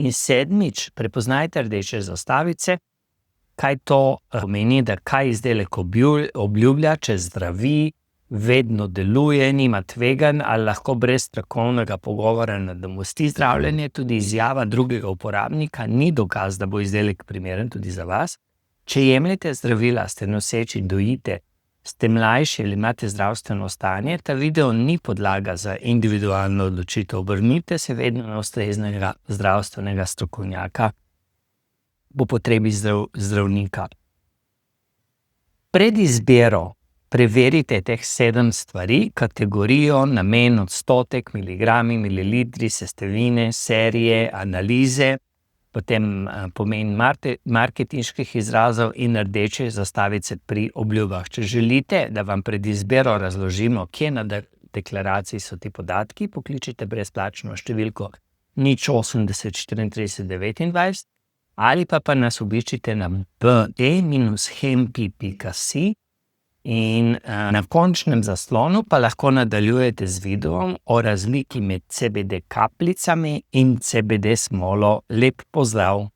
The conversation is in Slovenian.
In sedmič, prepoznajte rdeče zastavice. Kaj to pomeni, da kaj izdelek obljublja, če zdravi, vedno deluje, nima tveganj ali lahko brez strokovnega pogovora nadomosti zdravljenje. Tudi izjava drugega uporabnika ni dokaz, da bo izdelek primeren tudi za vas. Če jemljete zdravila, ste noseči, dojite, ste mlajši ali imate zdravstveno stanje, ta video ni podlaga za individualno odločitev. Obrnite se vedno na ustreznega zdravstvenega strokovnjaka po potrebi zdravnika. Pred izbiro preverite teh 7 stvari, kategorijo, namen, odstotek, miligrami, mililitri, sestavine, serije, analize, potem pomen marketinških izrazov in rdeče zastavice pri obljubah. Če želite, da vam pred izbiro razložimo, kje na deklaraciji so ti podatki, pokličite brezplačno številko 080 34 29 ali pa nas obiščite na be-hempi.si in na končnem zaslonu pa lahko nadaljujete z videom o razliki med CBD kapljicami in CBD smolo. Lep pozdrav!